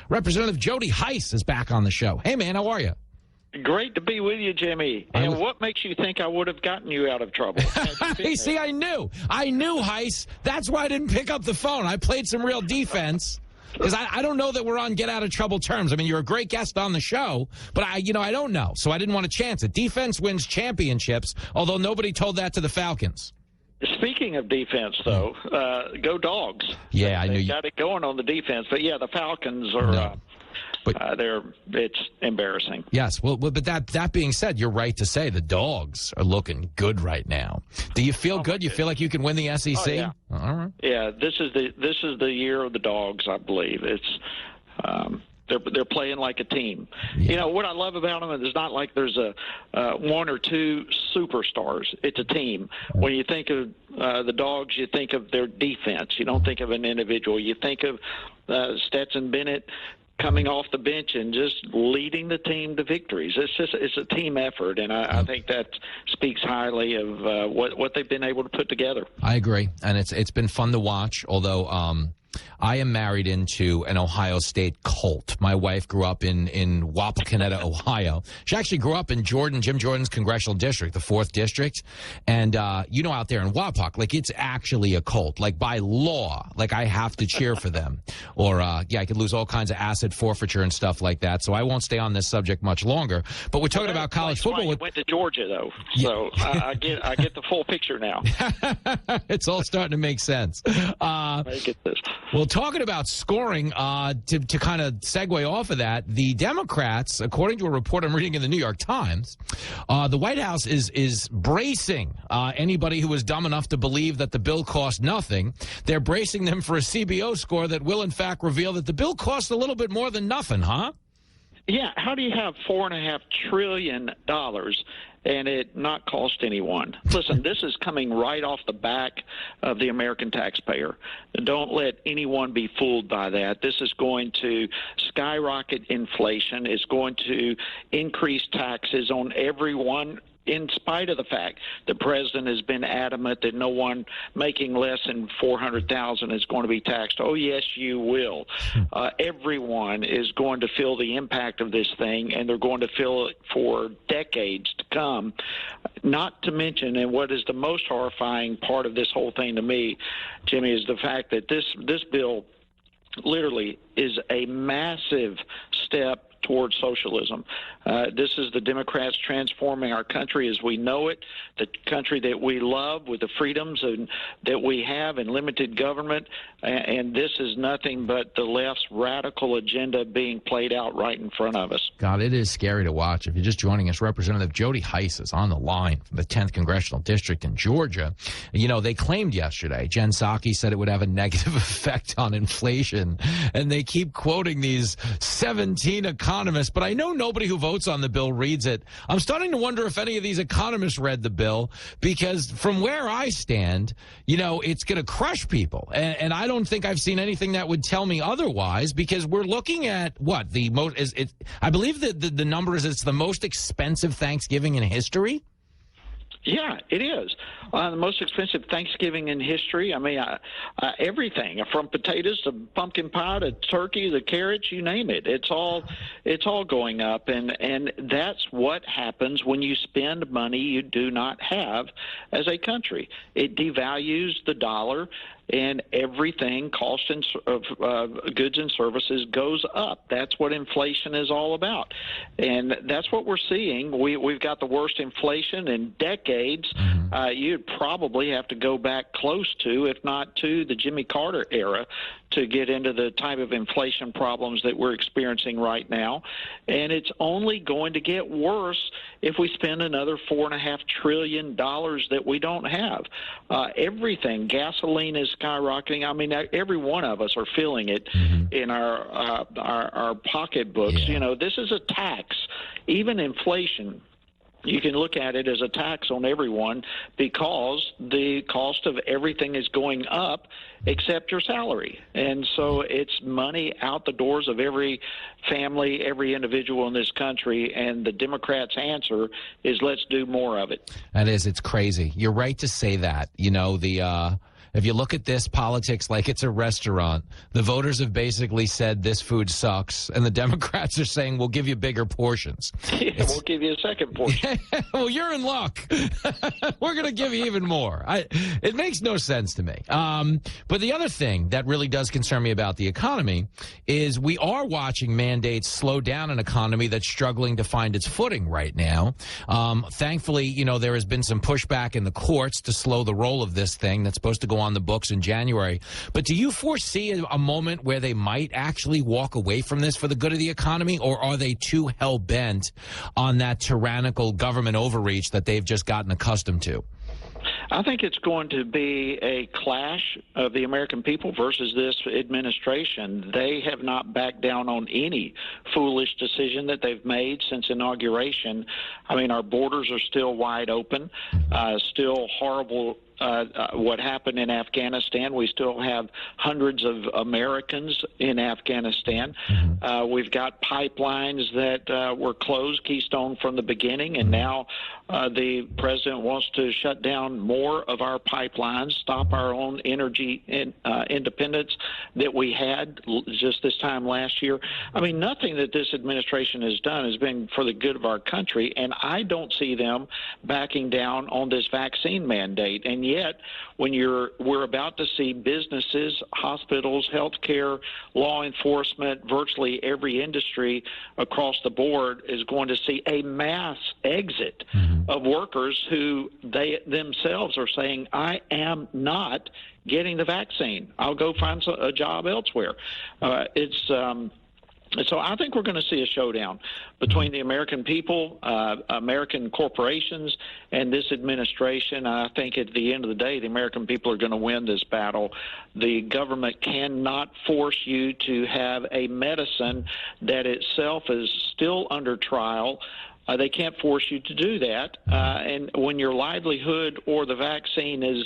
Representative Jody Hice is back on the show. Hey, man, how are you? Great to be with you, Jimmy. And what makes you think I would have gotten you out of trouble? See, I knew, Hice. That's why I didn't pick up the phone. I played some real defense. Because I don't know that we're on get out of trouble terms. I mean, you're a great guest on the show, but I don't know. So I didn't want to chance it. Defense wins championships, although nobody told that to the Falcons. Speaking of defense, though, go Dogs. Yeah, I knew you you got it going on the defense. But yeah, the Falcons are. It's embarrassing. Yes, well, but that being said, you're right to say the Dogs are looking good right now. Do you feel good? You feel like you can win the SEC? Oh, yeah. All right. Yeah, this is the year of the Dogs, I believe. It's they're playing like a team. Yeah. You know what I love about them is it's not like there's a one or two superstars. It's a team. When you think of the Dogs, you think of their defense. You don't think of an individual. You think of Stetson Bennett coming off the bench and just leading the team to victories. It's a team effort, and I think that speaks highly of what they've been able to put together. I agree, and it's been fun to watch, although I am married into an Ohio State cult. My wife grew up in Wapakoneta, Ohio. She actually grew up in Jim Jordan's congressional district, the 4th district. And, out there in Wapak, like, it's actually a cult. Like, by law, like, I have to cheer for them. Or, I could lose all kinds of asset forfeiture and stuff like that. So I won't stay on this subject much longer. But we're talking about college football. You went to Georgia, though. So I get the full picture now. It's all starting to make sense. I get this. Well, talking about scoring, to kind of segue off of that, the Democrats, according to a report I'm reading in the New York Times, the White House is bracing anybody who was dumb enough to believe that the bill cost nothing. They're bracing them for a CBO score that will, in fact, reveal that the bill cost a little bit more than nothing, huh? Yeah, how do you have $4.5 trillion and it not cost anyone? Listen, this is coming right off the back of the American taxpayer. Don't let anyone be fooled by that. This is going to skyrocket inflation. It's going to increase taxes on everyone, in spite of the fact the president has been adamant that no one making less than $400,000 is going to be taxed. Oh, yes, you will. Everyone is going to feel the impact of this thing, and they're going to feel it for decades to come. Not to mention, and what is the most horrifying part of this whole thing to me, Jimmy, is the fact that this bill literally is a massive step towards socialism. This is the Democrats transforming our country as we know it, the country that we love with the freedoms that we have and limited government, and this is nothing but the left's radical agenda being played out right in front of us. God, it is scary to watch. If you're just joining us, Representative Jody Hice is on the line from the 10th Congressional District in Georgia. They claimed yesterday, Jen Psaki said it would have a negative effect on inflation, and they keep quoting these 17 economists, but I know nobody who votes on the bill reads it. I'm starting to wonder if any of these economists read the bill, because from where I stand, it's going to crush people. And I don't think I've seen anything that would tell me otherwise, because we're looking at what the most is. I believe that the number is it's the most expensive Thanksgiving in history. Yeah, it is. The most expensive Thanksgiving in history. I mean, everything from potatoes to pumpkin pie to turkey, the carrots, you name it. It's all going up, and that's what happens when you spend money you do not have as a country. It devalues the dollar, and everything, cost of goods and services goes up. That's what inflation is all about. And that's what we're seeing. We've got the worst inflation in decades. You'd probably have to go back close to, if not to, the Jimmy Carter era to get into the type of inflation problems that we're experiencing right now. And it's only going to get worse if we spend another $4.5 trillion that we don't have. Everything, gasoline is skyrocketing. I mean, every one of us are feeling it in our pocketbooks. Yeah. This is a tax. Even inflation, you can look at it as a tax on everyone, because the cost of everything is going up except your salary. And so it's money out the doors of every family, every individual in this country, and the Democrats' answer is let's do more of it. That is, it's crazy. You're right to say that. If you look at this politics like it's a restaurant, the voters have basically said this food sucks, and the Democrats are saying we'll give you bigger portions. Yeah, we'll give you a second portion. Well, you're in luck. We're going to give you even more. It makes no sense to me. But the other thing that really does concern me about the economy is we are watching mandates slow down an economy that's struggling to find its footing right now. Thankfully, you know, there has been some pushback in the courts to slow the roll of this thing that's supposed to go on the books in January. But do you foresee a moment where they might actually walk away from this for the good of the economy, or are they too hell-bent on that tyrannical government overreach that they've just gotten accustomed to? I think it's going to be a clash of the American people versus this administration. They have not backed down on any foolish decision that they've made since inauguration. I mean, our borders are still wide open, still horrible. What happened in Afghanistan. We still have hundreds of Americans in Afghanistan. We've got pipelines that were closed, Keystone from the beginning, and now the president wants to shut down more of our pipelines, stop our own energy independence that we had just this time last year. I mean, nothing that this administration has done has been for the good of our country, and I don't see them backing down on this vaccine mandate. And yet, when we're about to see businesses, hospitals, healthcare, law enforcement, virtually every industry across the board is going to see a mass exit of workers who they themselves are saying, I am not getting the vaccine. I'll go find a job elsewhere. So I think we're going to see a showdown between the American people, American corporations, and this administration. I think at the end of the day, the American people are going to win this battle. The government cannot force you to have a medicine that itself is still under trial. They can't force you to do that. And when your livelihood or the vaccine is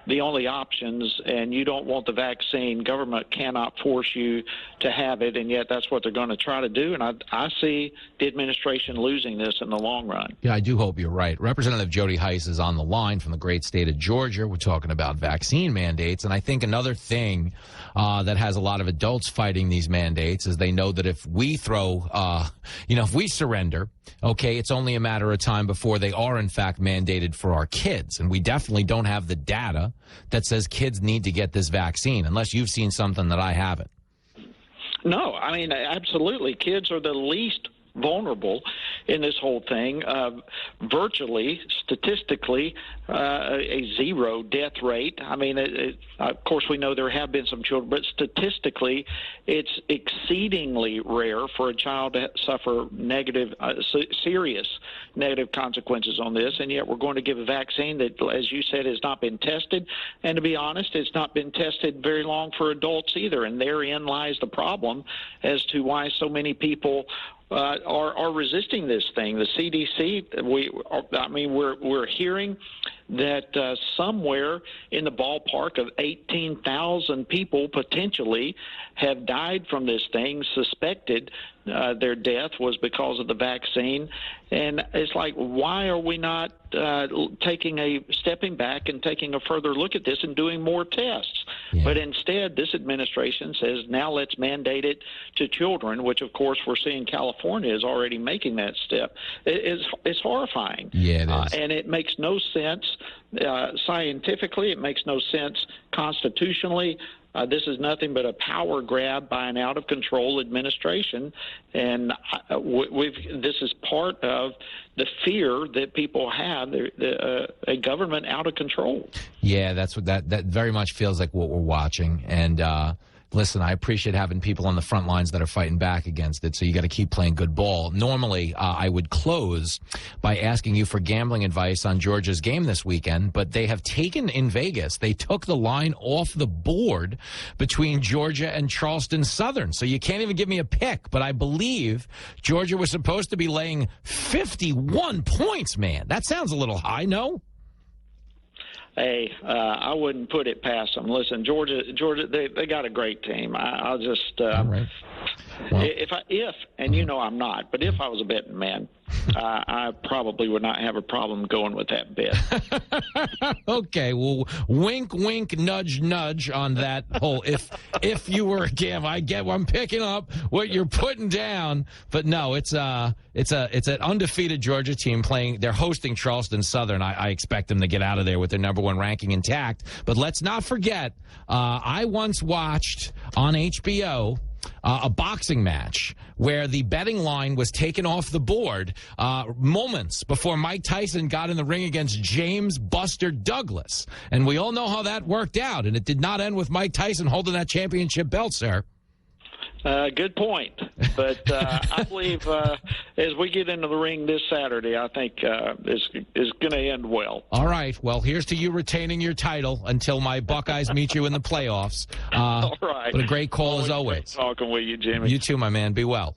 the only options and you don't want the vaccine, government cannot force you to have it, and yet that's what they're going to try to do. And I see the administration losing this in the long run. Yeah, I do hope you're right. Representative Jody Hice is on the line from the great state of Georgia. We're talking about vaccine mandates, and I think another thing that has a lot of adults fighting these mandates is they know that if we if we surrender, okay, it's only a matter of time before they are, in fact, mandated for our kids. And we definitely don't have the data that says kids need to get this vaccine, unless you've seen something that I haven't. No, I mean, absolutely. Kids are the least vulnerable in this whole thing. Virtually, statistically, a zero death rate. I mean, of course, we know there have been some children, but statistically, it's exceedingly rare for a child to suffer serious negative consequences on this, and yet we're going to give a vaccine that, as you said, has not been tested. And to be honest, it's not been tested very long for adults either, and therein lies the problem as to why so many people are resisting this thing. The CDC, we're hearing that somewhere in the ballpark of 18,000 people potentially have died from this thing, suspected their death was because of the vaccine. And it's like, why are we not stepping back and taking a further look at this and doing more tests? Yeah. But instead, this administration says, now let's mandate it to children, which, of course, we're seeing California is already making that step. It's horrifying. Yeah, it is. And it makes no sense scientifically. It makes no sense constitutionally. This is nothing but a power grab by an out-of-control administration, and this is part of the fear that people have, a government out of control. Yeah, that's what that very much feels like what we're watching, and listen, I appreciate having people on the front lines that are fighting back against it, so you got to keep playing good ball. Normally, I would close by asking you for gambling advice on Georgia's game this weekend, but they have taken in Vegas, they took the line off the board between Georgia and Charleston Southern, so you can't even give me a pick, but I believe Georgia was supposed to be laying 51 points, man. That sounds a little high, no? Hey, I wouldn't put it past them. Listen, Georgia, they got a great team. I'll just, All right. Well, and you know I'm not, but if I was a betting man, I probably would not have a problem going with that bet. okay, well, wink, wink, nudge, nudge on that whole. If you were a gambler, I'm picking up what you're putting down, but no, it's an undefeated Georgia team playing. They're hosting Charleston Southern. I expect them to get out of there with their number 1 ranking intact. But let's not forget, I once watched on HBO a boxing match where the betting line was taken off the board moments before Mike Tyson got in the ring against James Buster Douglas. And we all know how that worked out, and it did not end with Mike Tyson holding that championship belt, sir. Good point. But I believe as we get into the ring this Saturday, I think is going to end well. All right. Well, here's to you retaining your title until my Buckeyes meet you in the playoffs. All right. But a great call as always. Talking with you, Jimmy. You too, my man. Be well.